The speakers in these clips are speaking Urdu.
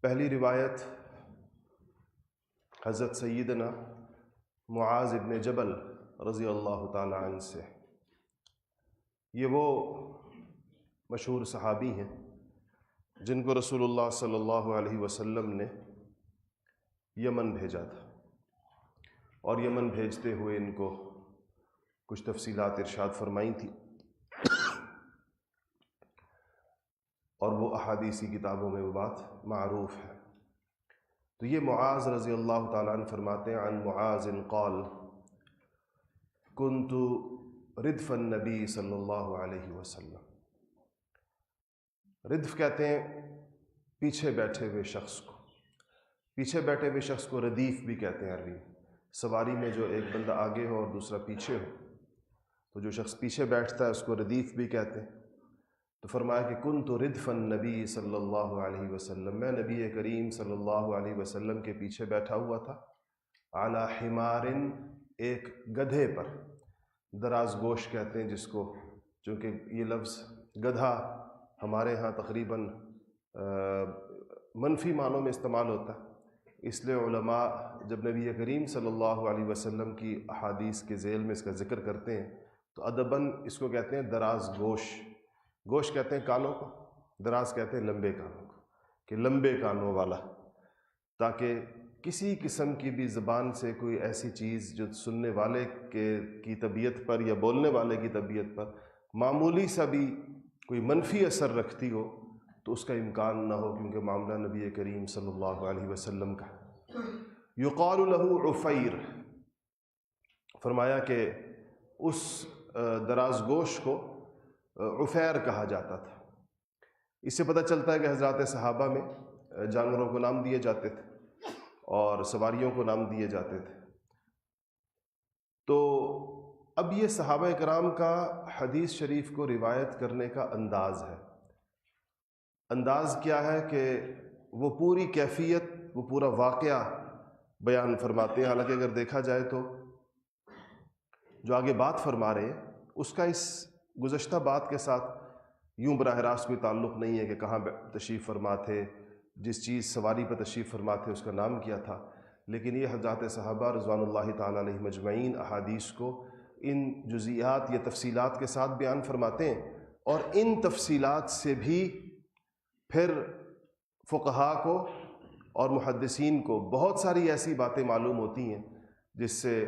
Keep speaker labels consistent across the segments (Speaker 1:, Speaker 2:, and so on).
Speaker 1: پہلی روایت حضرت سیدنا معاذ ابن جبل رضی اللہ تعالی عنہ سے۔ یہ وہ مشہور صحابی ہیں جن کو رسول اللہ صلی اللہ علیہ وسلم نے یمن بھیجا تھا، اور یمن بھیجتے ہوئے ان کو کچھ تفصیلات ارشاد فرمائی تھی، اور وہ احادیثی کتابوں میں وہ بات معروف ہے۔ تو یہ معاذ رضی اللہ تعالیٰ عنہ فرماتے ہیں عن معاذ قال کنت ردف النبی صلی اللہ علیہ وسلم۔ ردف کہتے ہیں پیچھے بیٹھے ہوئے شخص کو، پیچھے بیٹھے ہوئے شخص کو ردیف بھی کہتے ہیں عربی میں۔ سواری میں جو ایک بندہ آگے ہو اور دوسرا پیچھے ہو، تو جو شخص پیچھے بیٹھتا ہے اس کو ردیف بھی کہتے ہیں۔ تو فرمایا کہ کنت ردف النبی صلی اللہ علیہ وسلم، میں نبی کریم صلی اللہ علیہ وسلم کے پیچھے بیٹھا ہوا تھا، علی حمار، ایک گدھے پر، دراز گوش کہتے ہیں جس کو، چونکہ یہ لفظ گدھا ہمارے ہاں تقریباً منفی معنوں میں استعمال ہوتا ہے، اس لیے علماء جب نبی کریم صلی اللہ علیہ وسلم کی احادیث کے ذیل میں اس کا ذکر کرتے ہیں تو ادباً اس کو کہتے ہیں دراز گوش۔ گوش کہتے ہیں کانوں کو، دراز کہتے ہیں لمبے کانوں کو، کہ لمبے کانوں والا، تاکہ کسی قسم کی بھی زبان سے کوئی ایسی چیز جو سننے والے کی طبیعت پر یا بولنے والے کی طبیعت پر معمولی سا بھی کوئی منفی اثر رکھتی ہو تو اس کا امکان نہ ہو، کیونکہ معاملہ نبی کریم صلی اللہ علیہ وسلم کا۔ یقال له عفیر، فرمایا کہ اس دراز گوش کو عفیر کہا جاتا تھا۔ اس سے پتہ چلتا ہے کہ حضرات صحابہ میں جانوروں کو نام دیے جاتے تھے اور سواریوں کو نام دیے جاتے تھے۔ تو اب یہ صحابہ کرام کا حدیث شریف کو روایت کرنے کا انداز ہے۔ انداز کیا ہے کہ وہ پوری کیفیت، وہ پورا واقعہ بیان فرماتے ہیں۔ حالانکہ اگر دیکھا جائے تو جو آگے بات فرما رہے ہیں اس کا اس گزشتہ بات کے ساتھ یوں براہ راست کوئی تعلق نہیں ہے کہ کہاں تشریف فرما تھے، جس چیز سواری پہ تشریف فرما تھے اس کا نام کیا تھا، لیکن یہ حضرات صحابہ رضوان اللہ تعالیٰ علیہ مجمعین احادیث کو ان جزئیات یا تفصیلات کے ساتھ بیان فرماتے ہیں، اور ان تفصیلات سے بھی پھر فقہاء کو اور محدثین کو بہت ساری ایسی باتیں معلوم ہوتی ہیں جس سے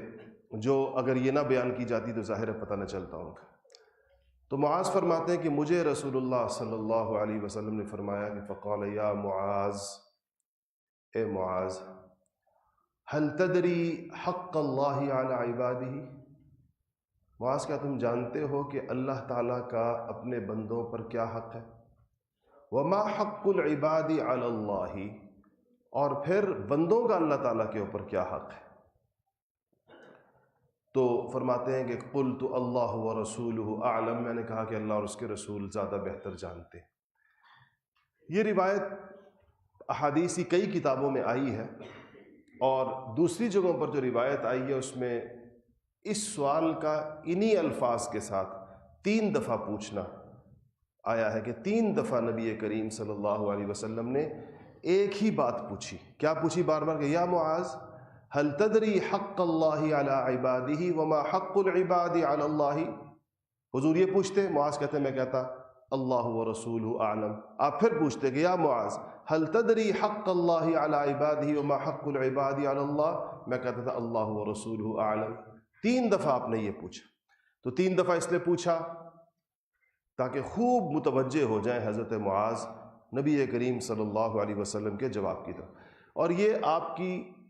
Speaker 1: جو اگر یہ نہ بیان کی جاتی تو ظاہر پتہ نہ چلتا ان کا۔ تو معاذ فرماتے ہیں کہ مجھے رسول اللہ صلی اللہ علیہ وسلم نے فرمایا کہ فقال یا معاذ، اے معاذ، هل تدری حق اللہ علی عبادہ، معاذ کیا تم جانتے ہو کہ اللہ تعالیٰ کا اپنے بندوں پر کیا حق ہے؟ وما حق العباد علی اللہ، اور پھر بندوں کا اللہ تعالیٰ کے اوپر کیا حق ہے؟ تو فرماتے ہیں کہ قلت اللہ ورسولہ اعلم، میں نے کہا کہ اللہ اور اس کے رسول زیادہ بہتر جانتے ہیں۔ یہ روایت احادیثی کئی کتابوں میں آئی ہے، اور دوسری جگہوں پر جو روایت آئی ہے اس میں اس سوال کا انہی الفاظ کے ساتھ 3 دفعہ پوچھنا آیا ہے، کہ 3 دفعہ نبی کریم صلی اللہ علیہ وسلم نے ایک ہی بات پوچھی۔ کیا پوچھی بار بار؟ کہ یا معاذ هل تدری حق اللہ علی عبادہ وما حق العباد علی اللہ، حضور یہ پوچھتے، معاذ کہتے ہیں میں کہتا اللہ ورسولہ اعلم۔ آپ پھر پوچھتے کہ یا معاذ هل تدری حق اللہ علی عبادہ وما حق العباد علی اللہ، میں کہتا تھا اللہ ورسولہ اعلم۔ 3 دفعہ آپ نے یہ پوچھا۔ تو 3 دفعہ اس لیے پوچھا تاکہ خوب متوجہ ہو جائیں حضرت معاذ نبی کریم صلی اللہ علیہ وسلم کے جواب کی طرف۔ اور یہ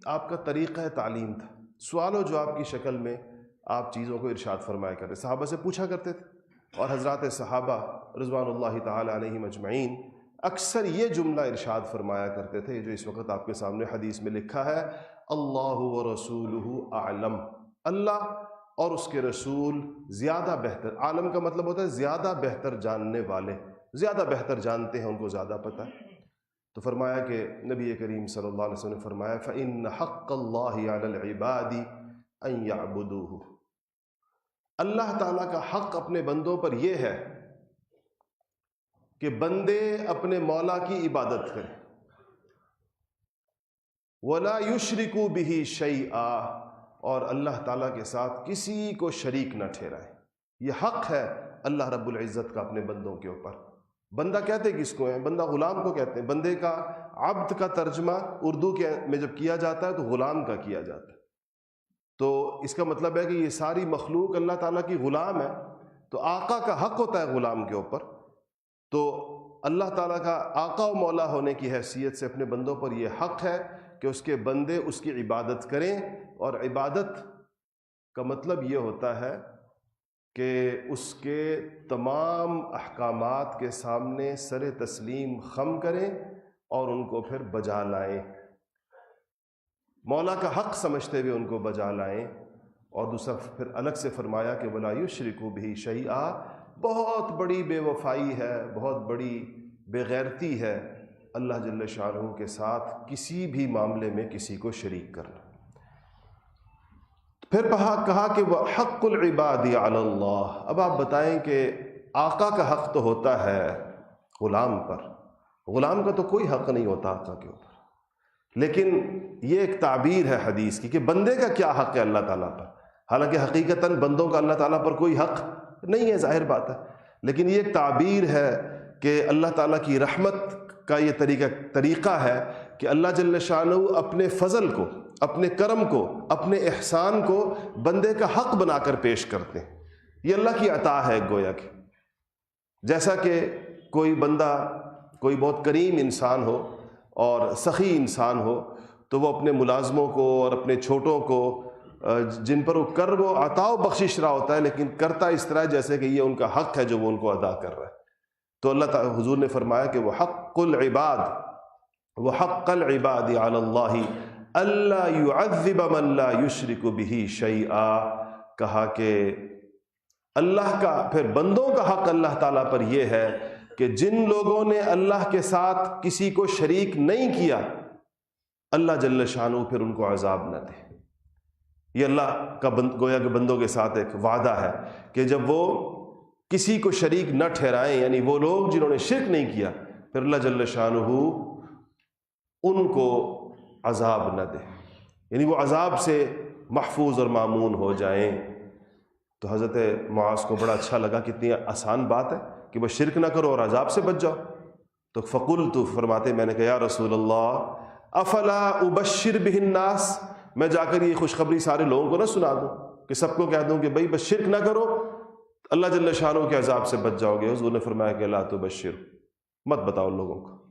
Speaker 1: آپ کا طریقہ تعلیم تھا، سوال و جواب کی شکل میں آپ چیزوں کو ارشاد فرمایا کرتے، صحابہ سے پوچھا کرتے تھے، اور حضرات صحابہ رضوان اللہ تعالی علیہ مجمعین اکثر یہ جملہ ارشاد فرمایا کرتے تھے جو اس وقت آپ کے سامنے حدیث میں لکھا ہے، اللہ ورسولہ اعلم، اللہ اور اس کے رسول زیادہ بہتر، عالم کا مطلب ہوتا ہے زیادہ بہتر جاننے والے، زیادہ بہتر جانتے ہیں، ان کو زیادہ پتہ ہے۔ تو فرمایا کہ نبی کریم صلی اللہ علیہ وسلم نے فرمایا فَإِنَّ حَقَّ اللَّهِ عَلَى الْعِبَادِ أَن يَعْبُدُوهُ، اللہ تعالیٰ کا حق اپنے بندوں پر یہ ہے کہ بندے اپنے مولا کی عبادت کریں۔ وَلَا يُشْرِكُ بِهِ شَيْئًا، اور اللہ تعالیٰ کے ساتھ کسی کو شریک نہ ٹھہرائے۔ یہ حق ہے اللہ رب العزت کا اپنے بندوں کے اوپر۔ بندہ کہتے کس کو ہیں؟ بندہ غلام کو کہتے ہیں۔ بندے کا عبد کا ترجمہ اردو کے میں جب کیا جاتا ہے تو غلام کا کیا جاتا ہے، تو اس کا مطلب ہے کہ یہ ساری مخلوق اللہ تعالیٰ کی غلام ہے، تو آقا کا حق ہوتا ہے غلام کے اوپر۔ تو اللہ تعالیٰ کا آقا و مولا ہونے کی حیثیت سے اپنے بندوں پر یہ حق ہے کہ اس کے بندے اس کی عبادت کریں، اور عبادت کا مطلب یہ ہوتا ہے کہ اس کے تمام احکامات کے سامنے سر تسلیم خم کریں اور ان کو پھر بجا لائیں، مولا کا حق سمجھتے ہوئے ان کو بجا لائیں۔ اور دوسرا پھر الگ سے فرمایا کہ وَلَا يُشْرِكُ بِهِ شَيْئًا، بہت بڑی بے وفائی ہے، بہت بڑی بے غیرتی ہے اللہ جل شانہ کے ساتھ کسی بھی معاملے میں کسی کو شریک کرنا۔ پھر کہا کہ وَحَقُّ الْعِبَادِ عَلَى اللَّهِ، اب آپ بتائیں کہ آقا کا حق تو ہوتا ہے غلام پر، غلام کا تو کوئی حق نہیں ہوتا آقا کے اوپر، لیکن یہ ایک تعبیر ہے حدیث کی کہ بندے کا کیا حق ہے اللہ تعالیٰ پر، حالانکہ حقیقتاً بندوں کا اللہ تعالیٰ پر کوئی حق نہیں ہے، ظاہر بات ہے، لیکن یہ ایک تعبیر ہے کہ اللہ تعالیٰ کی رحمت کا یہ طریقہ ہے کہ اللہ جل شانہ اپنے فضل کو، اپنے کرم کو، اپنے احسان کو بندے کا حق بنا کر پیش کرتے ہیں۔ یہ اللہ کی عطا ہے گویا کہ، جیسا کہ کوئی بندہ، کوئی بہت کریم انسان ہو اور سخی انسان ہو تو وہ اپنے ملازموں کو اور اپنے چھوٹوں کو جن پر وہ کر وہ عطا و بخشش رہا ہوتا ہے، لیکن کرتا اس طرح جیسے کہ یہ ان کا حق ہے جو وہ ان کو ادا کر رہا ہے، تو اللہ تعالیٰ حضور نے فرمایا کہ وَحَقُّ الْعِبَادِ وَحَقَّ الْعِبَادِ عَلَى اللَّهِ أَلَّا يُعَذِّبَ مَن لَا يُشْرِكُ بِهِ شَيْئًا، کہا کہ اللہ کا پھر بندوں کا حق اللہ تعالیٰ پر یہ ہے کہ جن لوگوں نے اللہ کے ساتھ کسی کو شریک نہیں کیا، اللہ جل شانہ پھر ان کو عذاب نہ دے۔ یہ اللہ کا گویا کہ بندوں کے ساتھ ایک وعدہ ہے کہ جب وہ کسی کو شریک نہ ٹھہرائیں، یعنی وہ لوگ جنہوں نے شرک نہیں کیا، پھر اللہ جل شانہ ان کو عذاب نہ دے، یعنی وہ عذاب سے محفوظ اور مامون ہو جائیں۔ تو حضرت معاذ کو بڑا اچھا لگا، کتنی آسان بات ہے کہ بس شرک نہ کرو اور عذاب سے بچ جاؤ۔ تو فقلت، فرماتے میں نے کہا یا رسول اللہ افلا ابشر بہ الناس، میں جا کر یہ خوشخبری سارے لوگوں کو نہ سنا دوں کہ سب کو کہہ دوں کہ بھائی بس شرک نہ کرو، اللہ جل شانہ کے عذاب سے بچ جاؤ گے؟ حضور نے فرمایا کہ لا تبشر، مت بتاؤ لوگوں کو۔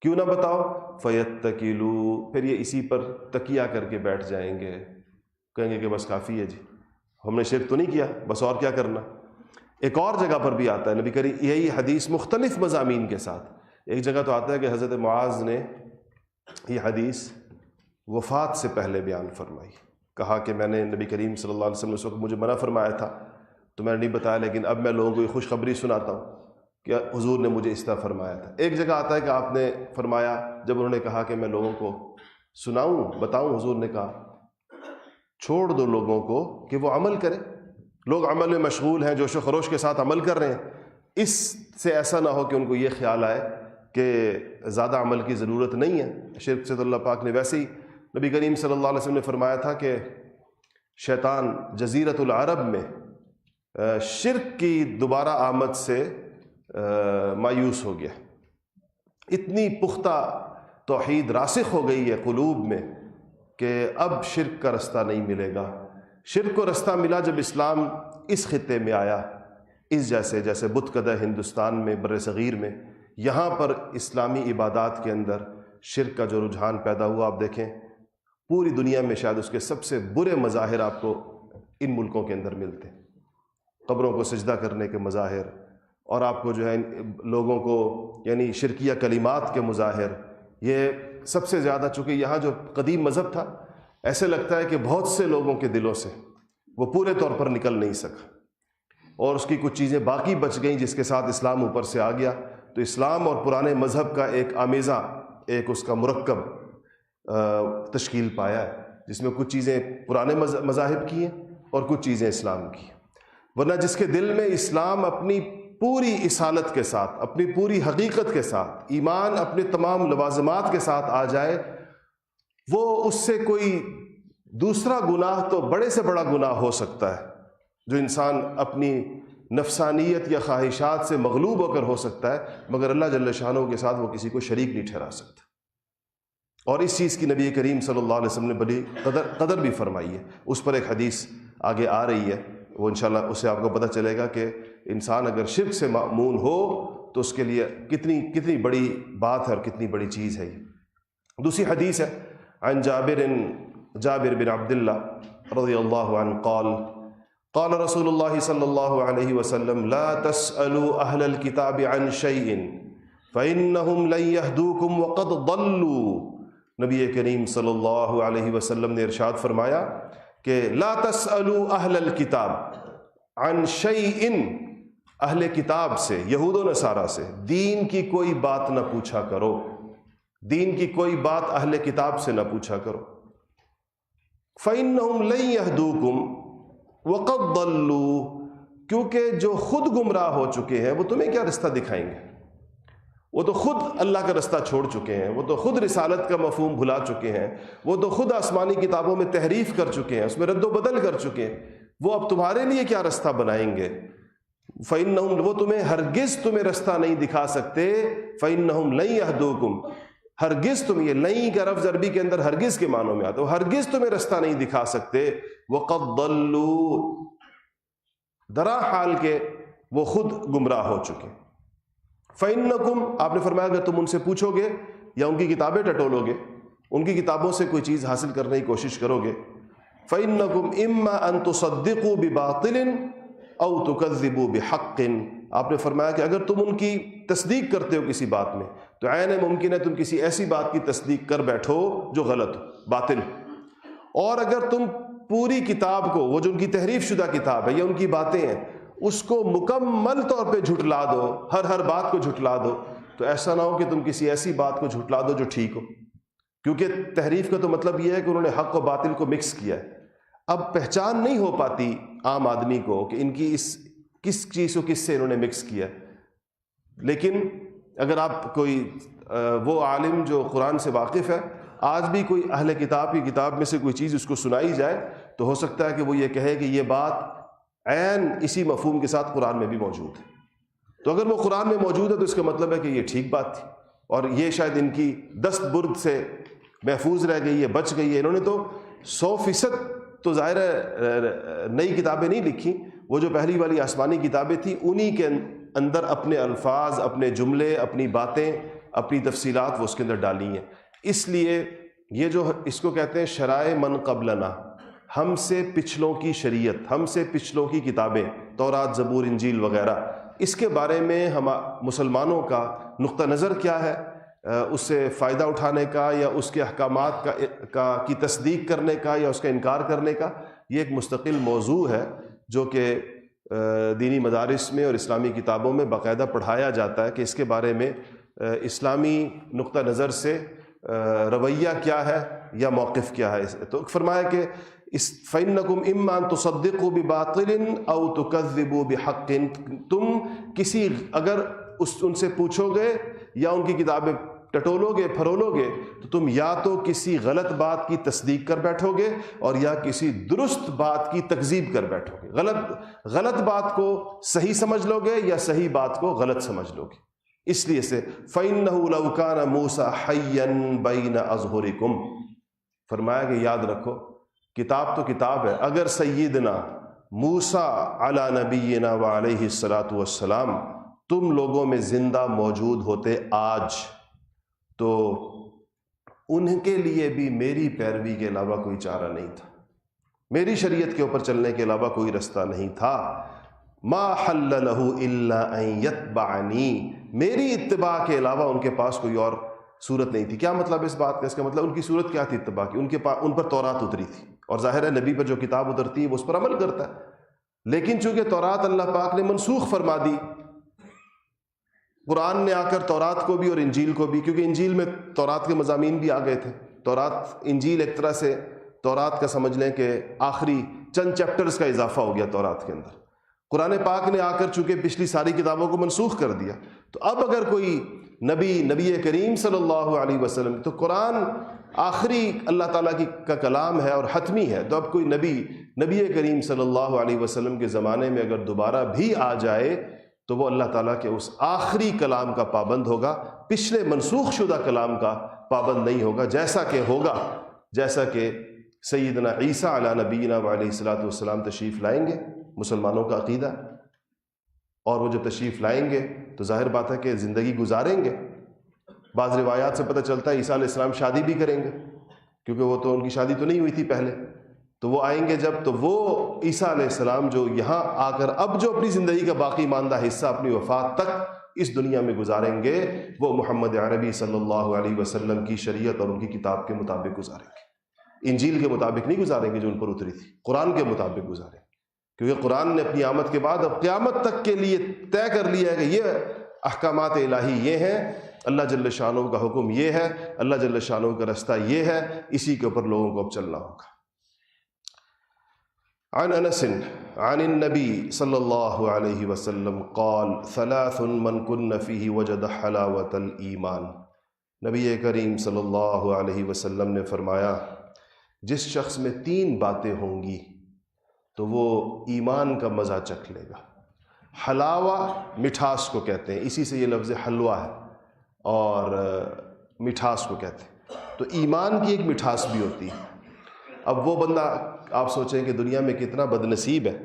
Speaker 1: کیوں نہ بتاؤ؟ فیتکلوا، پھر یہ اسی پر تکیہ کر کے بیٹھ جائیں گے، کہیں گے کہ بس کافی ہے جی، ہم نے شرک تو نہیں کیا، بس اور کیا کرنا۔ ایک اور جگہ پر بھی آتا ہے، نبی کریم یہی حدیث مختلف مضامین کے ساتھ، ایک جگہ تو آتا ہے کہ حضرت معاذ نے یہ حدیث وفات سے پہلے بیان فرمائی، کہا کہ میں نے نبی کریم صلی اللہ علیہ وسلم نے اس وقت مجھے منع فرمایا تھا تو میں نے نہیں بتایا، لیکن اب میں لوگوں کو یہ خوشخبری سناتا ہوں کہ حضور نے مجھے اس طرح فرمایا تھا۔ ایک جگہ آتا ہے کہ آپ نے فرمایا، جب انہوں نے کہا کہ میں لوگوں کو سناؤں بتاؤں، حضور نے کہا چھوڑ دو لوگوں کو کہ وہ عمل کریں، لوگ عمل میں مشغول ہیں، جوش و خروش کے ساتھ عمل کر رہے ہیں، اس سے ایسا نہ ہو کہ ان کو یہ خیال آئے کہ زیادہ عمل کی ضرورت نہیں ہے۔ شرک سے تو اللہ پاک نے ویسے ہی، نبی کریم صلی اللہ علیہ وسلم نے فرمایا تھا کہ شیطان جزیرۃ العرب میں شرک کی دوبارہ آمد سے مایوس ہو گیا، اتنی پختہ توحید راسخ ہو گئی ہے قلوب میں کہ اب شرک کا رستہ نہیں ملے گا۔ شرک کو رستہ ملا جب اسلام اس خطے میں آیا، اس جیسے بت قدہ ہندوستان میں، بر صغیر میں، یہاں پر اسلامی عبادات کے اندر شرک کا جو رجحان پیدا ہوا، آپ دیکھیں پوری دنیا میں شاید اس کے سب سے برے مظاہر آپ کو ان ملکوں کے اندر ملتے ہیں، قبروں کو سجدہ کرنے کے مظاہر، اور آپ کو جو ہے لوگوں کو یعنی شرکیہ کلمات کے مظاہر، یہ سب سے زیادہ، چونکہ یہاں جو قدیم مذہب تھا ایسے لگتا ہے کہ بہت سے لوگوں کے دلوں سے وہ پورے طور پر نکل نہیں سکا، اور اس کی کچھ چیزیں باقی بچ گئیں جس کے ساتھ اسلام اوپر سے آ گیا۔ تو اسلام اور پرانے مذہب کا ایک آمیزہ، ایک اس کا مرکب تشکیل پایا ہے، جس میں کچھ چیزیں پرانے مذاہب کی ہیں اور کچھ چیزیں اسلام کی ہیں۔ ورنہ جس کے دل میں اسلام اپنی پوری اصالت کے ساتھ، اپنی پوری حقیقت کے ساتھ، ایمان اپنے تمام لوازمات کے ساتھ آ جائے، وہ اس سے کوئی دوسرا گناہ تو بڑے سے بڑا گناہ ہو سکتا ہے جو انسان اپنی نفسانیت یا خواہشات سے مغلوب ہو کر ہو سکتا ہے، مگر اللہ جل شانہ کے ساتھ وہ کسی کو شریک نہیں ٹھہرا سکتا۔ اور اس چیز کی نبی کریم صلی اللہ علیہ وسلم نے بڑی قدر بھی فرمائی ہے۔ اس پر ایک حدیث آگے آ رہی ہے، وہ انشاءاللہ اس سے آپ کو پتہ چلے گا کہ انسان اگر شرک سے مأمون ہو تو اس کے لیے کتنی بڑی بات ہے اور کتنی بڑی چیز ہے یہ۔ دوسری حدیث ہے عن جابر بن عبداللہ رضی اللہ عنہ قال قال رسول اللہ صلی اللہ علیہ وسلم لا تسألوا اہل الكتاب عن شیء فإنہم لن یہدوکم وقد ضلوا۔ نبی کریم صلی اللہ علیہ وسلم نے ارشاد فرمایا کہ لا تسألوا اہل الکتاب عن شیء، اہل کتاب سے، یہود و نصارہ سے دین کی کوئی بات نہ پوچھا کرو، دین کی کوئی بات اہل کتاب سے نہ پوچھا کرو۔ فإنہم لن یہدوکم وقد ضلوا، کیونکہ جو خود گمراہ ہو چکے ہیں وہ تمہیں کیا رستہ دکھائیں گے؟ وہ تو خود اللہ کا رستہ چھوڑ چکے ہیں، وہ تو خود رسالت کا مفہوم بھلا چکے ہیں، وہ تو خود آسمانی کتابوں میں تحریف کر چکے ہیں، اس میں رد و بدل کر چکے ہیں، وہ اب تمہارے لیے کیا رستہ بنائیں گے؟ فإنہم، وہ ہرگز تمہیں رستہ نہیں دکھا سکتے۔ فإنہم لن یہدوکم، ہرگز تم، یہ لن کا لفظ عربی کے اندر ہرگز کے معنوں میں آتا ہے، ہرگز تمہیں رستہ نہیں دکھا سکتے۔ وقد ضلوا، درا حال کے وہ خود گمراہ ہو چکے۔ فإنکم، آپ نے فرمایا کہ تم ان سے پوچھو گے یا ان کی کتابیں ٹٹولو گے، ان کی کتابوں سے کوئی چیز حاصل کرنے کی کوشش کرو گے۔ فإنکم اما ان تصدقوا بباطل او تکذبوا بحق، آپ نے فرمایا کہ اگر تم ان کی تصدیق کرتے ہو کسی بات میں تو عین ممکن ہے تم کسی ایسی بات کی تصدیق کر بیٹھو جو غلط ہو، باطل، اور اگر تم پوری کتاب کو، وہ جو ان کی تحریف شدہ کتاب ہے یا ان کی باتیں ہیں، اس کو مکمل طور پہ جھٹلا دو، ہر بات کو جھٹلا دو، تو ایسا نہ ہو کہ تم کسی ایسی بات کو جھٹلا دو جو ٹھیک ہو، کیونکہ تحریف کا تو مطلب یہ ہے کہ انہوں نے حق و باطل کو مکس کیا ہے۔ اب پہچان نہیں ہو پاتی عام آدمی کو کہ ان کی کس چیز کو کس سے انہوں نے مکس کیا ہے۔ لیکن اگر آپ کوئی وہ عالم جو قرآن سے واقف ہے، آج بھی کوئی اہل کتاب کی کتاب میں سے کوئی چیز اس کو سنائی جائے تو ہو سکتا ہے کہ وہ یہ کہے کہ یہ بات عین اسی مفہوم کے ساتھ قرآن میں بھی موجود ہے۔ تو اگر وہ قرآن میں موجود ہے تو اس کا مطلب ہے کہ یہ ٹھیک بات تھی، اور یہ شاید ان کی دست برد سے محفوظ رہ گئی ہے، بچ گئی ہے۔ انہوں نے تو 100% تو ظاہر ہے نئی کتابیں نہیں لکھی، وہ جو پہلی والی آسمانی کتابیں تھیں انہی کے اندر اپنے الفاظ، اپنے جملے، اپنی باتیں، اپنی تفصیلات وہ اس کے اندر ڈالی ہیں۔ اس لیے یہ جو اس کو کہتے ہیں شرائع من قبلنا، ہم سے پچھلوں کی شریعت، ہم سے پچھلوں کی کتابیں، تورات، زبور، انجیل وغیرہ، اس کے بارے میں ہم مسلمانوں کا نقطہ نظر کیا ہے، اس سے فائدہ اٹھانے کا یا اس کے احکامات کی تصدیق کرنے کا یا اس کا انکار کرنے کا، یہ ایک مستقل موضوع ہے جو کہ دینی مدارس میں اور اسلامی کتابوں میں باقاعدہ پڑھایا جاتا ہے کہ اس کے بارے میں اسلامی نقطہ نظر سے رویہ کیا ہے یا موقف کیا ہے۔ تو فرمایا کہ فَإِنَّكُمْ إِمَّا أَن تُصَدِّقُوا بِبَاطِلٍ أَوْ تُكَذِّبُوا بِحَقٍ، تم اگر ان سے پوچھو گے یا ان کی کتابیں ٹٹولو گے، پھرولو گے، تو تم یا تو کسی غلط بات کی تصدیق کر بیٹھو گے اور یا کسی درست بات کی تکذیب کر بیٹھو گے۔ غلط بات کو صحیح سمجھ لو گے یا صحیح بات کو غلط سمجھ لو گے۔ اس لیے سے فَإِنَّهُ لَوْ كَانَ مُوسَى حَيًّا بَيْنَ أَظْهُرِكُمْ، فرمایا کہ یاد رکھو کتاب تو کتاب ہے، اگر سیدنا موسیٰ علی نبینا وعلیہ الصلاۃ والسلام تم لوگوں میں زندہ موجود ہوتے آج، تو ان کے لیے بھی میری پیروی کے علاوہ کوئی چارہ نہیں تھا، میری شریعت کے اوپر چلنے کے علاوہ کوئی رستہ نہیں تھا۔ ما حل له الا ان یتبعنی، میری اتباع کے علاوہ ان کے پاس کوئی اور صورت نہیں تھی۔ کیا مطلب اس بات کا؟ اس کا مطلب ان کی صورت کیا تھی اتباع کی؟ ان پر تورات اتری تھی، اور ظاہر ہے نبی پر جو کتاب اترتی ہے وہ اس پر عمل کرتا ہے، لیکن چونکہ تورات اللہ پاک نے منسوخ فرما دی، قرآن نے آ کر تورات کو بھی اور انجیل کو بھی، کیونکہ انجیل میں تورات کے مضامین بھی آ گئے تھے، تورات انجیل ایک طرح سے تورات کا سمجھ لیں کہ آخری چند چیپٹرز کا اضافہ ہو گیا تورات کے اندر۔ قرآن پاک نے آ کر چونکہ پچھلی ساری کتابوں کو منسوخ کر دیا، تو اب اگر کوئی نبی کریم صلی اللہ علیہ وسلم. تو قرآن آخری اللہ تعالیٰ کا کلام ہے اور حتمی ہے. تو اب کوئی نبی کریم صلی اللہ علیہ وسلم کے زمانے میں اگر دوبارہ بھی آ جائے تو وہ اللہ تعالیٰ کے اس آخری کلام کا پابند ہوگا، پچھلے منسوخ شدہ کلام کا پابند نہیں ہوگا. جیسا کہ سیدنا عیسیٰ علیہ نبینا علیہ الصلاۃ والسلام تشریف لائیں گے، مسلمانوں کا عقیدہ. اور وہ جب تشریف لائیں گے تو ظاہر بات ہے کہ زندگی گزاریں گے. بعض روایات سے پتہ چلتا ہے عیسیٰ علیہ السلام شادی بھی کریں گے، کیونکہ وہ تو ان کی شادی تو نہیں ہوئی تھی پہلے. تو وہ آئیں گے جب، تو وہ عیسیٰ علیہ السلام جو یہاں آ کر اب جو اپنی زندگی کا باقی ماندہ حصہ اپنی وفات تک اس دنیا میں گزاریں گے، وہ محمد عربی صلی اللہ علیہ وسلم کی شریعت اور ان کی کتاب کے مطابق گزاریں گے. انجیل کے مطابق نہیں گزاریں گے جو ان پر اتری تھی، قرآن کے مطابق گزاریں گے. کیونکہ قرآن نے اپنی آمد کے بعد اب قیامت تک کے لیے طے کر لیا ہے کہ یہ احکامات الہی یہ ہیں، اللہ جل شانہ کا حکم یہ ہے، اللہ جل شانہ کا رستہ یہ ہے، اسی کے اوپر لوگوں کو اب چلنا ہوگا. عن انس عن النبی صلی اللہ علیہ وسلم قال ثلاث من کن فیہ وجد حلاوۃ الایمان. نبی کریم صلی اللہ علیہ وسلم نے فرمایا جس شخص میں 3 باتیں ہوں گی تو وہ ایمان کا مزہ چکھ لے گا. حلاوہ مٹھاس کو کہتے ہیں، اسی سے یہ لفظ حلوہ ہے، اور مٹھاس کو کہتے ہیں. تو ایمان کی ایک مٹھاس بھی ہوتی ہے. اب وہ بندہ آپ سوچیں کہ دنیا میں کتنا بد نصیب ہے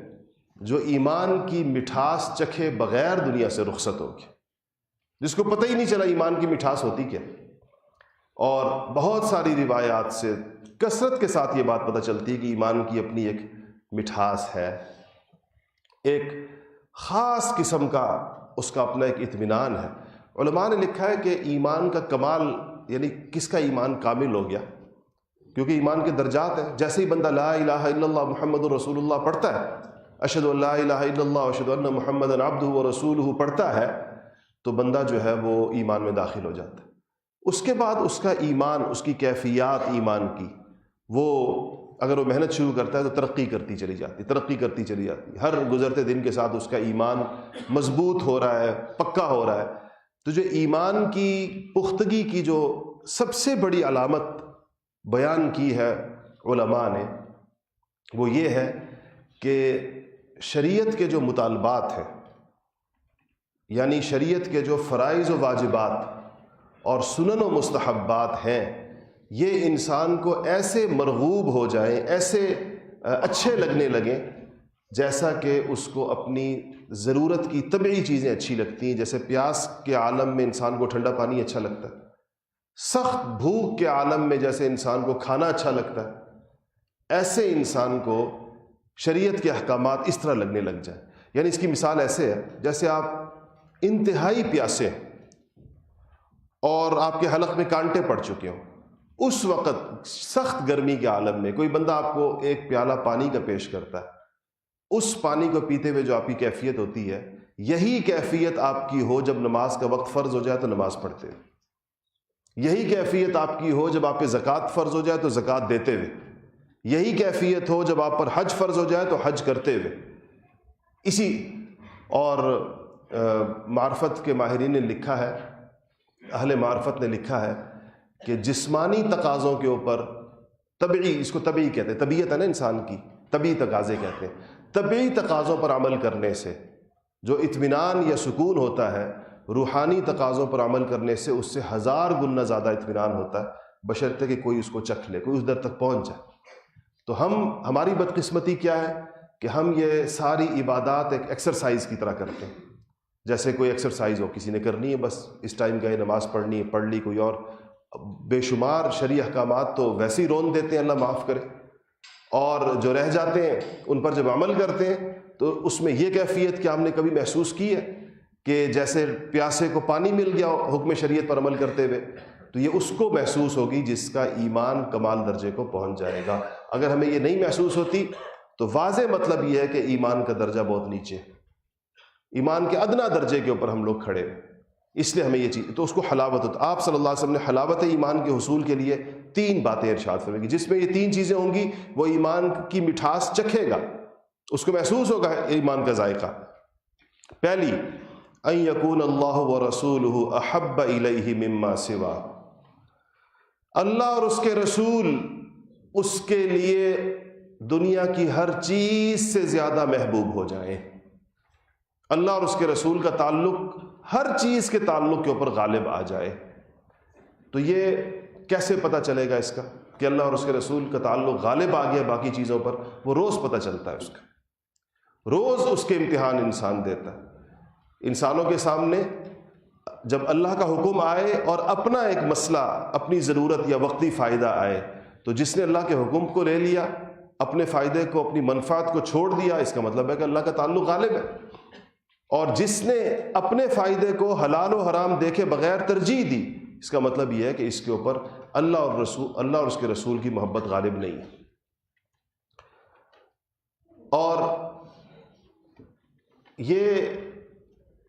Speaker 1: جو ایمان کی مٹھاس چکھے بغیر دنیا سے رخصت ہو گیا، جس کو پتہ ہی نہیں چلا ایمان کی مٹھاس ہوتی کیا. اور بہت ساری روایات سے کثرت کے ساتھ یہ بات پتہ چلتی ہے کہ ایمان کی اپنی ایک مٹھاس ہے، ایک خاص قسم کا اس کا اپنا ایک اطمینان ہے. علماء نے لکھا ہے کہ ایمان کا کمال، یعنی کس کا ایمان کامل ہو گیا، کیونکہ ایمان کے درجات ہیں. جیسے ہی بندہ لا الہ الا اللہ محمد رسول اللہ پڑھتا ہے، اشہد ان لا الہ الا اللہ اشہد ان محمد عبدہ ورسولہ پڑھتا ہے، تو بندہ جو ہے وہ ایمان میں داخل ہو جاتا ہے. اس کے بعد اس کا ایمان، اس کی کیفیات ایمان کی، وہ اگر وہ محنت شروع کرتا ہے تو ترقی کرتی چلی جاتی. ہر گزرتے دن کے ساتھ اس کا ایمان مضبوط ہو رہا ہے، پکا ہو رہا ہے. تو جو ایمان کی پختگی کی جو سب سے بڑی علامت بیان کی ہے علماء نے، وہ یہ ہے کہ شریعت کے جو مطالبات ہیں، یعنی شریعت کے جو فرائض و واجبات اور سنن و مستحبات ہیں، یہ انسان کو ایسے مرغوب ہو جائیں، ایسے اچھے لگنے لگیں جیسا کہ اس کو اپنی ضرورت کی طبعی چیزیں اچھی لگتی ہیں. جیسے پیاس کے عالم میں انسان کو ٹھنڈا پانی اچھا لگتا ہے، سخت بھوک کے عالم میں جیسے انسان کو کھانا اچھا لگتا ہے، ایسے انسان کو شریعت کے احکامات اس طرح لگنے لگ جائیں. یعنی اس کی مثال ایسے ہے جیسے آپ انتہائی پیاسے ہیں اور آپ کے حلق میں کانٹے پڑ چکے ہوں. اس وقت سخت گرمی کے عالم میں کوئی بندہ آپ کو ایک پیالہ پانی کا پیش کرتا ہے، اس پانی کو پیتے ہوئے جو آپ کی کیفیت ہوتی ہے، یہی کیفیت آپ کی ہو جب نماز کا وقت فرض ہو جائے تو نماز پڑھتے ہوئے، یہی کیفیت آپ کی ہو جب آپ پہ زکوٰۃ فرض ہو جائے تو زکوٰۃ دیتے ہوئے، یہی کیفیت ہو جب آپ پر حج فرض ہو جائے تو حج کرتے ہوئے. اسی اور معرفت کے ماہرین نے لکھا ہے، اہل معرفت نے لکھا ہے کہ جسمانی تقاضوں کے اوپر طبعی، اس کو طبعی کہتے ہیں، طبیعت ہے نا انسان کی، طبعی تقاضے کہتے ہیں. طبعی تقاضوں پر عمل کرنے سے جو اطمینان یا سکون ہوتا ہے، روحانی تقاضوں پر عمل کرنے سے اس سے 1000 گنا زیادہ اطمینان ہوتا ہے، بشرطے کہ کوئی اس کو چکھ لے، کوئی اس در تک پہنچ جائے. تو ہماری بدقسمتی کیا ہے کہ ہم یہ ساری عبادات ایک ایکسرسائز کی طرح کرتے ہیں. جیسے کوئی ایکسرسائز ہو، کسی نے کرنی ہے، بس اس ٹائم گئے نماز پڑھنی ہے، پڑھ لی. کوئی اور بے شمار شرعی احکامات تو ویسے ہی رون دیتے ہیں، اللہ معاف کرے، اور جو رہ جاتے ہیں ان پر جب عمل کرتے ہیں تو اس میں یہ کیفیت کہ ہم نے کبھی محسوس کی ہے کہ جیسے پیاسے کو پانی مل گیا حکم شریعت پر عمل کرتے ہوئے، تو یہ اس کو محسوس ہوگی جس کا ایمان کمال درجے کو پہنچ جائے گا. اگر ہمیں یہ نہیں محسوس ہوتی تو واضح مطلب یہ ہے کہ ایمان کا درجہ بہت نیچے، ایمان کے ادنا درجے کے اوپر ہم لوگ کھڑے ہیں. اس لیے ہمیں یہ چیز، تو اس کو حلاوت ہوتا. آپ صلی اللہ علیہ وسلم نے حلاوت ایمان کے حصول کے لیے 3 باتیں ارشاد فرمائیں گی، جس میں یہ 3 چیزیں ہوں گی وہ ایمان کی مٹھاس چکھے گا، اس کو محسوس ہوگا ایمان کا ذائقہ. پہلی، ان یکون اللہ ورسولہ احب الیہ مما سوا، اللہ اور اس کے رسول اس کے لیے دنیا کی ہر چیز سے زیادہ محبوب ہو جائیں۔ اللہ اور اس کے رسول کا تعلق ہر چیز کے تعلق کے اوپر غالب آ جائے۔ تو یہ کیسے پتہ چلے گا اس کا کہ اللہ اور اس کے رسول کا تعلق غالب آ گیا باقی چیزوں پر؟ وہ روز پتہ چلتا ہے اس کا، روز اس کے امتحان انسان دیتا ہے۔ انسانوں کے سامنے جب اللہ کا حکم آئے اور اپنا ایک مسئلہ، اپنی ضرورت یا وقتی فائدہ آئے، تو جس نے اللہ کے حکم کو لے لیا، اپنے فائدے کو، اپنی منفعت کو چھوڑ دیا، اس کا مطلب ہے کہ اللہ کا تعلق غالب ہے۔ اور جس نے اپنے فائدے کو حلال و حرام دیکھے بغیر ترجیح دی، اس کا مطلب یہ ہے کہ اس کے اوپر اللہ اور اس کے رسول کی محبت غالب نہیں ہے۔ اور یہ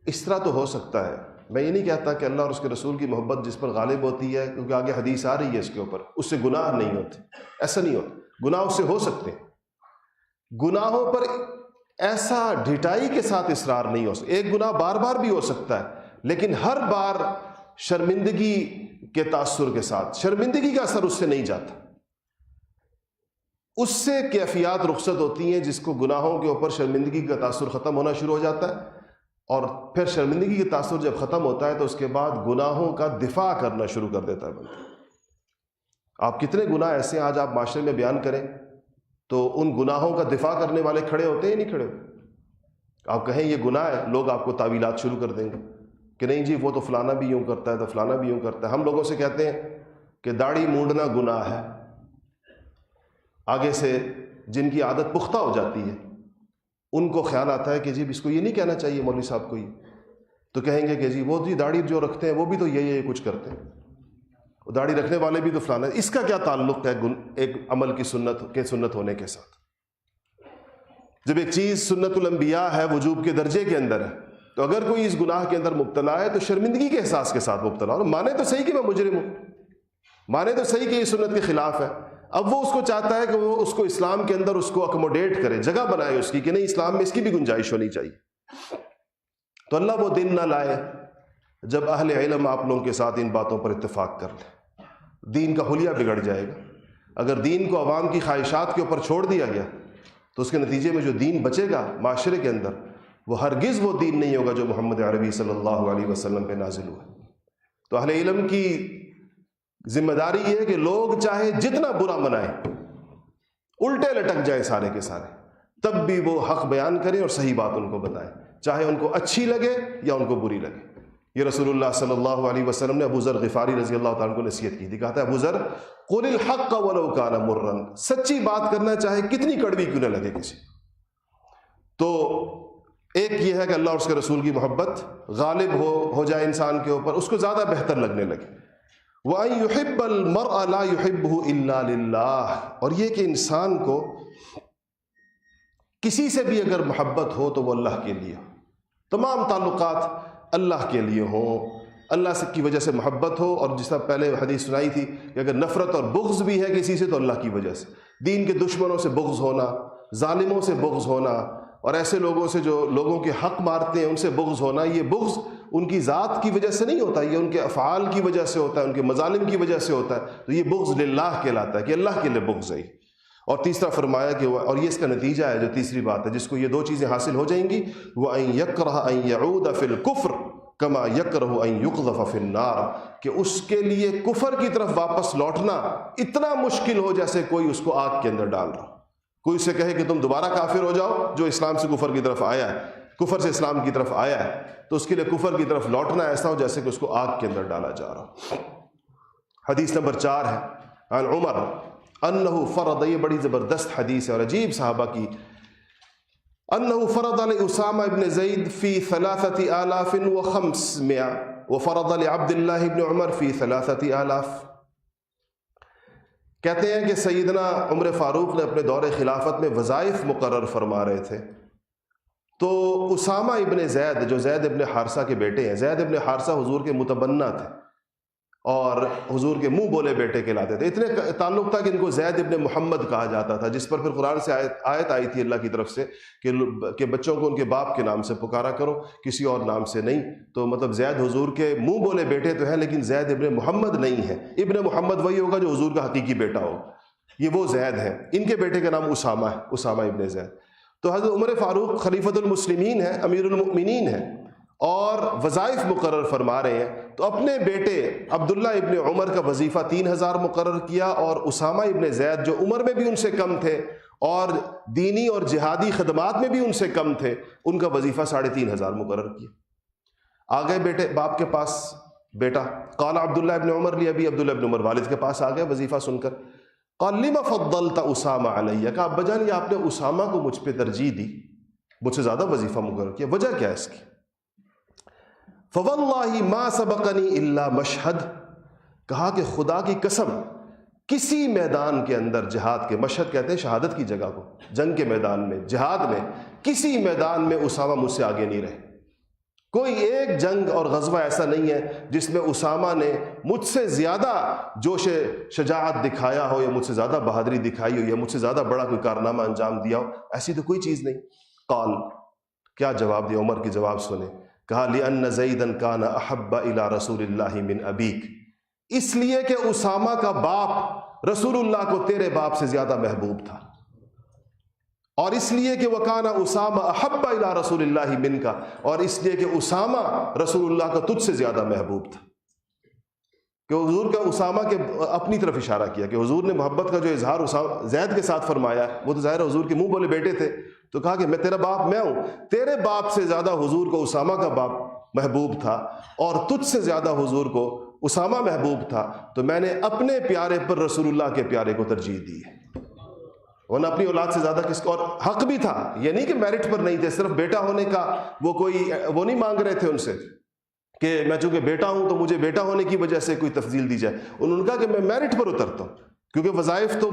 Speaker 1: اس طرح تو ہو سکتا ہے، میں یہ نہیں کہتا کہ اللہ اور اس کے رسول کی محبت جس پر غالب ہوتی ہے، کیونکہ آگے حدیث آ رہی ہے اس کے اوپر، اس سے گناہ نہیں ہوتے، ایسا نہیں ہوتا۔ گناہ اس سے ہو سکتے ہیں، گناہوں پر ایسا ڈھٹائی کے ساتھ اصرار نہیں ہو سکتا۔ ایک گناہ بار بار بھی ہو سکتا ہے، لیکن ہر بار شرمندگی کے تاثر کے ساتھ، شرمندگی کا اثر اس سے نہیں جاتا، اس سے کیفیات رخصت ہوتی ہیں، جس کو گناہوں کے اوپر شرمندگی کا تاثر ختم ہونا شروع ہو جاتا ہے، اور پھر شرمندگی کا تاثر جب ختم ہوتا ہے تو اس کے بعد گناہوں کا دفاع کرنا شروع کر دیتا ہے بندہ۔ آپ کتنے گناہ ایسے ہیں آج آپ معاشرے میں بیان کریں تو ان گناہوں کا دفاع کرنے والے کھڑے ہوتے ہیں نہیں کھڑے ہوتے؟ آپ کہیں یہ گناہ ہے، لوگ آپ کو تعویلات شروع کر دیں گے کہ نہیں جی وہ تو فلانا بھی یوں کرتا ہے، تو فلانا بھی یوں کرتا ہے۔ ہم لوگوں سے کہتے ہیں کہ داڑھی مونڈنا گناہ ہے، آگے سے جن کی عادت پختہ ہو جاتی ہے ان کو خیال آتا ہے کہ جی اس کو یہ نہیں کہنا چاہیے مولوی صاحب کو، یہ تو کہیں گے کہ جی وہ جی داڑھی جو رکھتے ہیں وہ بھی تو یہ کچھ کرتے ہیں، داڑھی رکھنے والے بھی تو فلانا۔ اس کا کیا تعلق ہے ایک عمل کی سنت ہونے کے ساتھ؟ جب ایک چیز سنت الانبیاء ہے، وجوب کے درجے کے اندر ہے، تو اگر کوئی اس گناہ کے اندر مبتلا ہے تو شرمندگی کے احساس کے ساتھ مبتلا ہو، مانے تو صحیح کہ میں مجرم ہوں، مانے تو صحیح کہ یہ سنت کے خلاف ہے۔ اب وہ اس کو چاہتا ہے کہ وہ اس کو اسلام کے اندر اس کو اکوموڈیٹ کرے، جگہ بنائے اس کی، کہ نہیں اسلام میں اس کی بھی گنجائش ہونی چاہیے۔ تو اللہ وہ دن نہ لائے جب اہل علم آپ لوگوں کے ساتھ ان باتوں پر اتفاق کر لیں، دین کا حلیہ بگڑ جائے گا۔ اگر دین کو عوام کی خواہشات کے اوپر چھوڑ دیا گیا تو اس کے نتیجے میں جو دین بچے گا معاشرے کے اندر، وہ ہرگز وہ دین نہیں ہوگا جو محمد عربی صلی اللہ علیہ وسلم پہ نازل ہوا۔ تو اہل علم کی ذمہ داری یہ ہے کہ لوگ چاہے جتنا برا منائیں، الٹے لٹک جائیں سارے کے سارے، تب بھی وہ حق بیان کریں اور صحیح بات ان کو بتائیں، چاہے ان کو اچھی لگے یا ان کو بری لگے۔ یہ رسول اللہ صلی اللہ علیہ وسلم نے ابو ذر غفاری رضی اللہ تعالیٰ کو نصیحت کی تھی، کہا تھا ابو ذر قل الحق ولو کان مرا، سچی بات کرنا چاہے کتنی کڑوی کیوں نہ لگے کسی۔ تو ایک یہ ہے کہ اللہ اور اس کے رسول کی محبت غالب ہو جائے انسان کے اوپر، اس کو زیادہ بہتر لگنے لگے۔ وَأَن يُحِبَّ الْمَرْءَ لَا يُحِبُّهُ إِلَّا لِلَّهِ، اور یہ کہ انسان کو کسی سے بھی اگر محبت ہو تو وہ اللہ کے لیے، تمام تعلقات اللہ کے لیے ہوں، اللہ کی وجہ سے محبت ہو۔ اور جس طرح پہلے حدیث سنائی تھی کہ اگر نفرت اور بغض بھی ہے کسی سے تو اللہ کی وجہ سے، دین کے دشمنوں سے بغض ہونا، ظالموں سے بغض ہونا، اور ایسے لوگوں سے جو لوگوں کے حق مارتے ہیں ان سے بغض ہونا، یہ بغض ان کی ذات کی وجہ سے نہیں ہوتا، یہ ان کے افعال کی وجہ سے ہوتا ہے، ان کے مظالم کی وجہ سے ہوتا ہے۔ تو یہ بغض للہ کہلاتا ہے کہ اللہ کے لیے بغض ہے۔ اور تیسرا فرمایا کہ اور یہ اس کا نتیجہ ہے، جو تیسری بات ہے جس کو یہ دو چیزیں حاصل ہو جائیں گی، وَأَن يَكْرَهَ أَن يَعُودَ فِي الْكُفْرِ كَمَا يَكْرَهُ أَن يُقْذَفَ فِي النَّارِ، کہ اس کے لیے کفر کی طرف واپس لوٹنا اتنا مشکل ہو جیسے کوئی اس کو آگ کے اندر ڈال رہا، کوئی اسے کہے کہ تم دوبارہ کافر ہو جاؤ، جو اسلام سے کفر کی طرف آیا ہے، کفر سے اسلام کی طرف آیا ہے، تو اس کے لیے کفر کی طرف لوٹنا ایسا ہو جیسے کہ اس کو آگ کے اندر ڈالا جا رہا۔ حدیث نمبر 4 ہے عن عمر انہ فرض، یہ بڑی زبردست حدیث ہے اور عجیب صحابہ کی، انہ فرض لاسامہ ابن زید فی 3500 وفرض لعبد اللہ ابن عمر فی 3000۔ کہتے ہیں کہ سیدنا عمر فاروق نے اپنے دور خلافت میں وظائف مقرر فرما رہے تھے، تو اسامہ ابن زید جو زید ابن حارثہ کے بیٹے ہیں، زید ابن حارثہ حضور کے متبنہ تھے، اور حضور کے منہ بولے بیٹے کہلاتے تھے. اتنے تعلق تھا کہ ان کو زید ابن محمد کہا جاتا تھا، جس پر پھر قرآن سے آیت آئی تھی اللہ کی طرف سے کہ بچوں کو ان کے باپ کے نام سے پکارا کرو، کسی اور نام سے نہیں. تو مطلب زید حضور کے منہ بولے بیٹے تو ہیں، لیکن زید ابن محمد نہیں ہے. ابن محمد وہی ہوگا جو حضور کا حقیقی بیٹا ہو، یہ وہ زید ہیں. ان کے بیٹے کا نام اسامہ ہے، اسامہ ابن زید. تو حضرت عمر فاروق خلیفۃ المسلمین ہیں، امیر المؤمنین ہیں، اور وظائف مقرر فرما رہے ہیں. تو اپنے بیٹے عبداللہ ابن عمر کا وظیفہ 3000 مقرر کیا، اور اسامہ ابن زید جو عمر میں بھی ان سے کم تھے اور دینی اور جہادی خدمات میں بھی ان سے کم تھے، ان کا وظیفہ 3500 مقرر کیا. آگئے بیٹے باپ کے پاس بیٹا، قال عبداللہ ابن عمر لی ابی، عبداللہ ابن عمر والد کے پاس آ گئے وظیفہ سن کر. قال لما فضلت اسامہ علیہ، کہا ابا جان یہ آپ نے اسامہ کو مجھ پہ ترجیح دی، مجھ سے زیادہ وظیفہ مقرر کیا، وجہ کیا ہے اس کی؟ فواللہ ما سبقنی الا مشہد، کہا کہ خدا کی قسم کسی میدان کے اندر جہاد کے، مشہد کہتے ہیں شہادت کی جگہ کو، جنگ کے میدان میں، جہاد میں کسی میدان میں اسامہ مجھ سے آگے نہیں رہے. کوئی ایک جنگ اور غزوہ ایسا نہیں ہے جس میں اسامہ نے مجھ سے زیادہ جوش شجاعت دکھایا ہو، یا مجھ سے زیادہ بہادری دکھائی ہو، یا مجھ سے زیادہ بڑا کوئی کارنامہ انجام دیا ہو. ایسی تو کوئی چیز نہیں. قال، کیا جواب دیا؟ عمر کی جواب سنیں. کہا لِأَنَّ زَيْدًا كَانَ أَحَبَّ إِلَىٰ رَسُولِ اللَّهِ مِنْ أَبِيكَ، اس لیے کہ اسامہ کا باپ رسول اللہ کو تیرے باپ سے زیادہ محبوب تھا، اور اس لیے کہ وَكَانَ أُسَامَ أَحَبَّ إِلَىٰ رَسُولِ اللَّهِ مِنْكَ، اور اس لیے کہ اسامہ رسول اللہ کا تجھ سے زیادہ محبوب تھا. کہ حضور کا اسامہ کے اپنی طرف اشارہ کیا کہ حضور نے محبت کا جو اظہار زید کے ساتھ فرمایا، وہ تو ظاہر حضور کے منہ بولے بیٹے تھے. تو کہا کہ میں تیرا باپ میں ہوں، تیرے باپ سے زیادہ حضور کو اسامہ کا باپ محبوب تھا، اور تجھ سے زیادہ حضور کو اسامہ محبوب تھا، تو میں نے اپنے پیارے پر رسول اللہ کے پیارے کو ترجیح دی ہے. ورنہ اپنی اولاد سے زیادہ کس کو، اور حق بھی تھا. یہ نہیں کہ میرٹ پر نہیں تھے، صرف بیٹا ہونے کا وہ نہیں مانگ رہے تھے ان سے کہ میں چونکہ بیٹا ہوں تو مجھے بیٹا ہونے کی وجہ سے کوئی تفضیل دی جائے. انہوں نے کہا کہ میں میرٹ پر اترتا ہوں، کیونکہ وظائف تو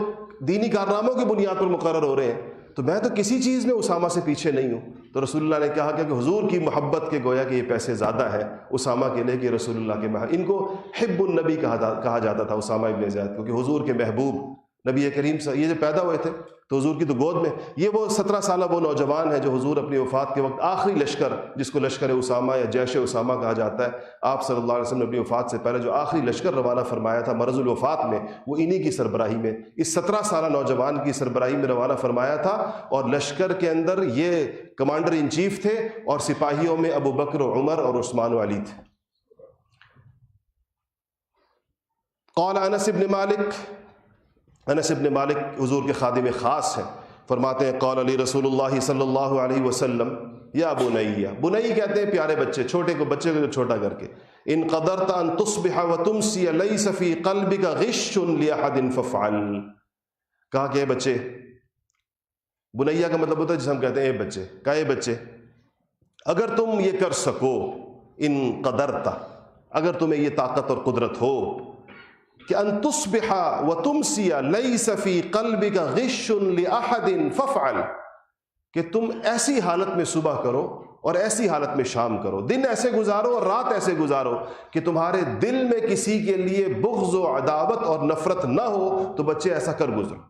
Speaker 1: دینی کارناموں کی بنیاد پر مقرر ہو رہے ہیں، تو میں تو کسی چیز میں اسامہ سے پیچھے نہیں ہوں. تو رسول اللہ نے کہا کہ حضور کی محبت کے گویا کہ یہ پیسے زیادہ ہیں اسامہ کے لیے کہ رسول اللہ کے ان کو حب النبی کہا جاتا تھا اسامہ ابن زید، کیونکہ حضور کے محبوب نبی کریم سے یہ جو پیدا ہوئے تھے تو حضور کی تو گود میں. یہ وہ 17 سالہ وہ نوجوان ہے جو حضور اپنی وفات کے وقت آخری لشکر، جس کو لشکر اسامہ یا جیش اسامہ کہا جاتا ہے، آپ صلی اللہ علیہ وسلم نے اپنی وفات سے پہلے جو آخری لشکر روانہ فرمایا تھا مرض الوفات میں، وہ انہی کی سربراہی میں، اس 17 سالہ نوجوان کی سربراہی میں روانہ فرمایا تھا. اور لشکر کے اندر یہ کمانڈر ان چیف تھے، اور سپاہیوں میں ابو بکر و عمر اور عثمان و علی تھے. قال انس بن مالک، انس بن مالک حضور کے خادم خاص ہیں، فرماتے ہیں قال علی رسول اللہ صلی اللہ علیہ وسلم یا بنی، بنی کہتے ہیں پیارے بچے، چھوٹے کو، بچے کو چھوٹا کر کے، ان قدرت ان تصبح وتمسی لیس فی قلبک غش لاحد فافعل. کہا کہ اے بچے، بنیا کا مطلب ہوتا ہے جسے ہم کہتے ہیں اے بچے، کہا اے بچے اگر تم یہ کر سکو، ان قدرت، اگر تمہیں یہ طاقت اور قدرت ہو کہ ان تصبح وتمسی لیس فی قلبک غش لاحد فافعل، کہ تم ایسی حالت میں صبح کرو اور ایسی حالت میں شام کرو، دن ایسے گزارو اور رات ایسے گزارو کہ تمہارے دل میں کسی کے لیے بغض و عداوت اور نفرت نہ ہو. تو بچے ایسا کر گزرو،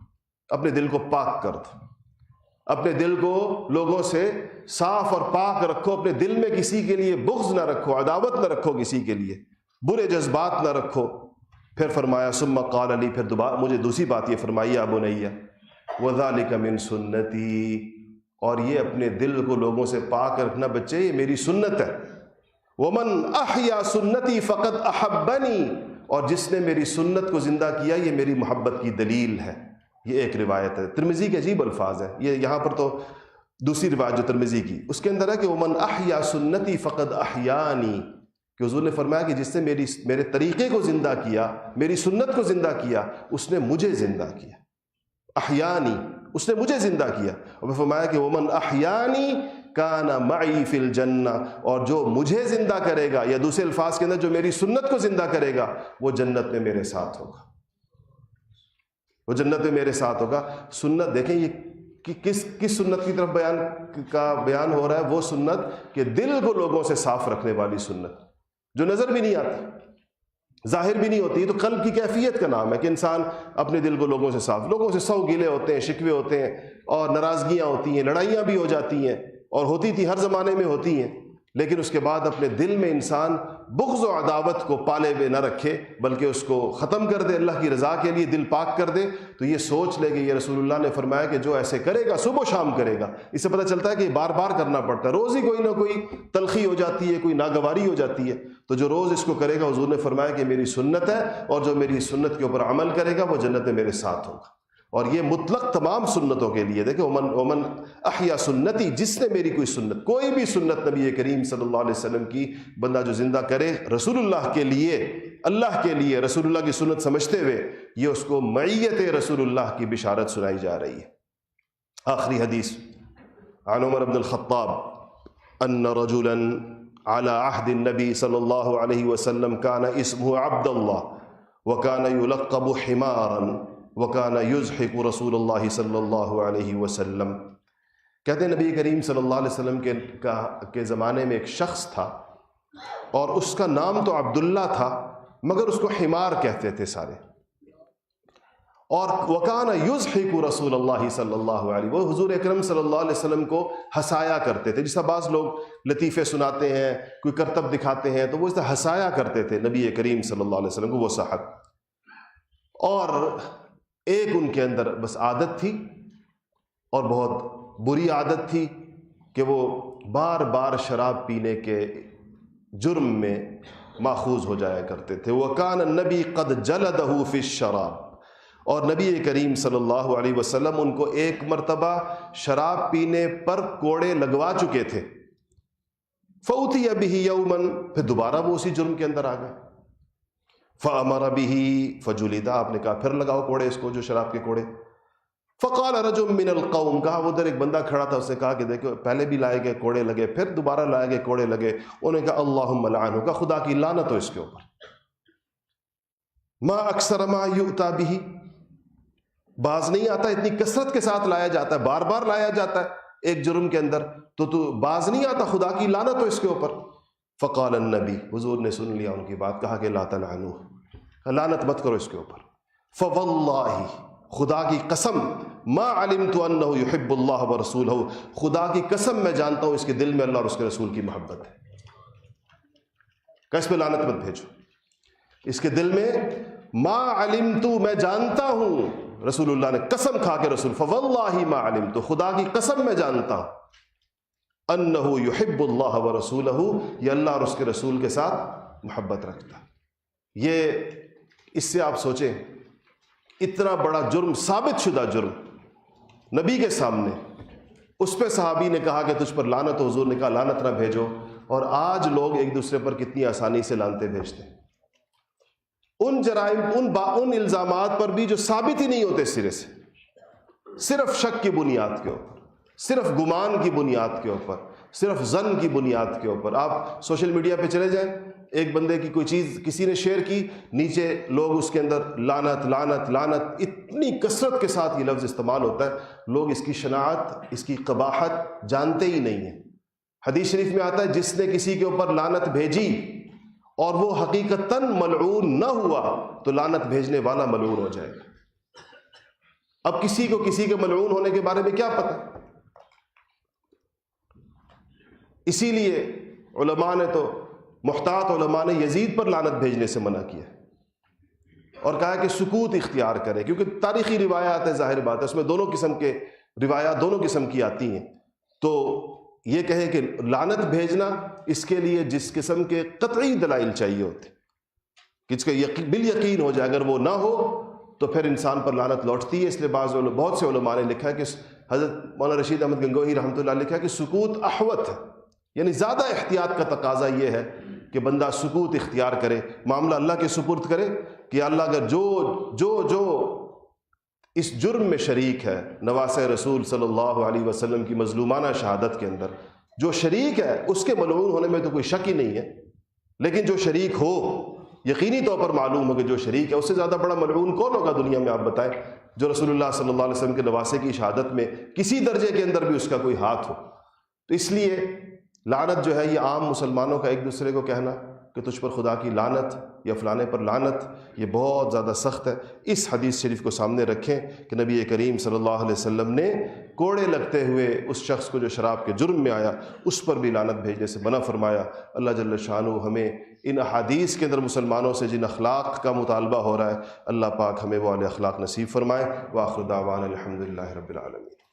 Speaker 1: اپنے دل کو پاک کر دو، اپنے دل کو لوگوں سے صاف اور پاک رکھو، اپنے دل میں کسی کے لیے بغض نہ رکھو، عداوت نہ رکھو، کسی کے لیے برے جذبات نہ رکھو. پھر فرمایا ثم قال علی، پھر دوبارہ مجھے دوسری بات یہ فرمائی ابو نیا وذالک من سنتی، اور یہ اپنے دل کو لوگوں سے پاک رکھنا بچے یہ میری سنت ہے. ومن احیا سنتی فقد احبنی، اور جس نے میری سنت کو زندہ کیا یہ میری محبت کی دلیل ہے. یہ ایک روایت ہے، ترمذی کے عجیب الفاظ ہیں یہ، یہاں پر تو دوسری روایت جو ترمذی کی اس کے اندر ہے کہ ومن احیا سنتی فقد احیانی، کہ حضور نے فرمایا کہ جس نے میرے طریقے کو زندہ کیا، میری سنت کو زندہ کیا، اس نے مجھے زندہ کیا. احیانی، اس نے مجھے زندہ کیا. اور پھر فرمایا کہ ومن احیانی کان معی فی الجنہ، اور جو مجھے زندہ کرے گا، یا دوسرے الفاظ کے اندر جو میری سنت کو زندہ کرے گا، وہ جنت میں میرے ساتھ ہوگا، وہ جنت میں میرے ساتھ ہوگا. سنت دیکھیں یہ کس سنت کی طرف بیان ہو رہا ہے؟ وہ سنت کہ دل کو لوگوں سے صاف رکھنے والی سنت جو نظر بھی نہیں آتی. ظاہر بھی نہیں ہوتی ہے، تو قلب کی کیفیت کا نام ہے کہ انسان اپنے دل کو لوگوں سے صاف، لوگوں سے 100 گلے ہوتے ہیں، شکوے ہوتے ہیں، اور ناراضگیاں ہوتی ہیں، لڑائیاں بھی ہو جاتی ہیں، اور ہوتی تھی، ہر زمانے میں ہوتی ہیں، لیکن اس کے بعد اپنے دل میں انسان بغض و عداوت کو پالے ہوئے نہ رکھے، بلکہ اس کو ختم کر دے، اللہ کی رضا کے لیے دل پاک کر دے، تو یہ سوچ لے کہ یہ رسول اللہ نے فرمایا کہ جو ایسے کرے گا صبح و شام کرے گا، اس سے پتہ چلتا ہے کہ یہ بار بار کرنا پڑتا ہے، روز ہی کوئی نہ کوئی تلخی ہو جاتی ہے، کوئی ناگواری ہو جاتی ہے، تو جو روز اس کو کرے گا، حضور نے فرمایا کہ میری سنت ہے، اور جو میری سنت کے اوپر عمل کرے گا وہ جنت میں میرے ساتھ ہوگا، اور یہ مطلق تمام سنتوں کے لیے، دیکھیں ومن احیا سنتی، جس نے میری کوئی سنت، کوئی بھی سنت نبی کریم صلی اللہ علیہ وسلم کی بندہ جو زندہ کرے رسول اللہ کے لیے، اللہ کے لیے، رسول اللہ کی سنت سمجھتے ہوئے، یہ اس کو معیت رسول اللہ کی بشارت سنائی جا رہی ہے۔ آخری حدیث، عن عمر بن الخطاب ان رجلا على عهد النبي صلی اللہ علیہ وسلم كان اسمه عبد الله وكان يلقب حمارا وكان يزحف رسول اللہ صلی اللہ علیہ وسلم۔ کہتے ہیں نبی کریم صلی اللہ علیہ وسلم کے زمانے میں ایک شخص تھا، اور اس کا نام تو عبداللہ تھا، مگر اس کو حمار کہتے تھے سارے، اور وَكَانَ يُزْحِكُ رسول اللہ صلی اللہ علیہ، وہ حضور اکرم صلی اللہ علیہ وسلم کو ہنسایا کرتے تھے، جس طرح بعض لوگ لطیفے سناتے ہیں، کوئی کرتب دکھاتے ہیں، تو وہ اس طرح ہنسایا کرتے تھے نبی کریم صلی اللہ علیہ وسلم کو، وہ صحت۔ اور ایک ان کے اندر بس عادت تھی، اور بہت بری عادت تھی، کہ وہ بار بار شراب پینے کے جرم میں ماخوذ ہو جایا کرتے تھے۔ وَكَانَ النَّبِي قَدْ جَلَدَهُ فِي الشَّرَابِ، اور نبی کریم صلی اللہ علیہ وسلم ان کو ایک مرتبہ شراب پینے پر کوڑے لگوا چکے تھے۔ فَأُتِيَ بِهِ يَوْمًا، پھر دوبارہ وہ اسی جرم کے اندر آ گئے۔ فَأَمَرَ بِهِ فَجُلِدَ، آپ نے کہا پھر لگاؤ کوڑے اس کو، جو شراب کے کوڑے۔ فَقَالَ رَجُلٌ مِّنَ الْقَوْمِ، کہا ادھر ایک بندہ کھڑا تھا، اس نے کہا کہ دیکھو پہلے بھی لائے گئے کوڑے لگے، پھر دوبارہ لائے گئے کوڑے لگے، انہوں نے کہا اللہم لعنہ، کہا خدا کی لعنت ہو اس کے اوپر۔ ما اکثر ما یؤتی بہ، باز نہیں آتا، اتنی کثرت کے ساتھ لایا جاتا ہے، بار بار لایا جاتا ہے ایک جرم کے اندر، تو باز نہیں آتا، خدا کی لعنت ہو اس کے اوپر۔ فقال النبی، حضور نے سن لیا ان کی بات، کہا کہ لا تلعنوہ، لعنت مت کرو اس کے اوپر۔ فواللہ، خدا کی قسم، ما علمت انہ یحب اللہ ورسولہ، خدا کی قسم میں جانتا ہوں اس کے دل میں اللہ اور اس کے رسول کی محبت ہے، کہ اس پہ لعنت مت بھیجو، اس کے دل میں ما علمت، میں جانتا ہوں، رسول اللہ نے قسم کھا کے رسول، فواللہ ما علمت، خدا کی قسم میں جانتا ہوں، انہ یحب اللہ ورسولہ، یہ اللہ اور اس کے رسول کے ساتھ محبت رکھتا۔ یہ اس سے آپ سوچیں، اتنا بڑا جرم، ثابت شدہ جرم نبی کے سامنے، اس پہ صحابی نے کہا کہ تجھ پر لعنت ہو، حضور نے کہا لعنت نہ بھیجو، اور آج لوگ ایک دوسرے پر کتنی آسانی سے لعنتیں بھیجتے ہیں، ان جرائم، ان الزامات پر بھی جو ثابت ہی نہیں ہوتے سرے سے، صرف شک کی بنیاد کے اوپر، صرف گمان کی بنیاد کے اوپر، صرف ظن کی بنیاد کے اوپر۔ آپ سوشل میڈیا پہ چلے جائیں، ایک بندے کی کوئی چیز کسی نے شیئر کی، نیچے لوگ اس کے اندر لعنت لعنت لعنت، اتنی کثرت کے ساتھ یہ لفظ استعمال ہوتا ہے، لوگ اس کی شناعت، اس کی قباحت جانتے ہی نہیں ہیں۔ حدیث شریف میں آتا ہے جس نے کسی کے اوپر لعنت بھیجی اور وہ حقیقتاً ملعون نہ ہوا تو لعنت بھیجنے والا ملعون ہو جائے گا۔ اب کسی کو کسی کے ملعون ہونے کے بارے میں کیا پتہ؟ اسی لیے علماء نے تو، محتاط علماء نے یزید پر لعنت بھیجنے سے منع کیا اور کہا کہ سکوت اختیار کرے، کیونکہ تاریخی روایات ہے، ظاہر بات ہے اس میں دونوں قسم کے روایات دونوں قسم کی آتی ہیں، تو یہ کہے کہ لعنت بھیجنا اس کے لیے جس قسم کے قطعی دلائل چاہیے ہوتے، کہ اس کا بالیقین ہو جائے، اگر وہ نہ ہو تو پھر انسان پر لعنت لوٹتی ہے۔ اس لیے بہت سے علماء نے لکھا ہے کہ حضرت مولانا رشید احمد گنگوہی رحمۃ اللہ لکھا ہے کہ سکوت احوط ہے، یعنی زیادہ احتیاط کا تقاضا یہ ہے کہ بندہ سکوت اختیار کرے، معاملہ اللہ کے سپرد کرے، کہ اللہ اگر جو اس جرم میں شریک ہے، نواسہ رسول صلی اللہ علیہ وسلم کی مظلومانہ شہادت کے اندر جو شریک ہے، اس کے ملعون ہونے میں تو کوئی شک ہی نہیں ہے، لیکن جو شریک ہو، یقینی طور پر معلوم ہو کہ جو شریک ہے، اس سے زیادہ بڑا ملعون کون ہوگا دنیا میں؟ آپ بتائیں، جو رسول اللہ صلی اللہ علیہ وسلم کے نواسے کی شہادت میں کسی درجے کے اندر بھی اس کا کوئی ہاتھ ہو۔ تو اس لیے لعنت جو ہے یہ عام مسلمانوں کا ایک دوسرے کو کہنا، کہ تجھ پر خدا کی لعنت یا فلانے پر لعنت، یہ بہت زیادہ سخت ہے۔ اس حدیث شریف کو سامنے رکھیں کہ نبی کریم صلی اللہ علیہ وسلم نے کوڑے لگتے ہوئے اس شخص کو جو شراب کے جرم میں آیا اس پر بھی لعنت بھیجنے سے منع فرمایا۔ اللہ جل شانہ ہمیں ان احادیث کے اندر مسلمانوں سے جن اخلاق کا مطالبہ ہو رہا ہے، اللہ پاک ہمیں وہ والے اخلاق نصیب فرمائے۔ وآخر دعوانا الحمدللہ رب العالمین۔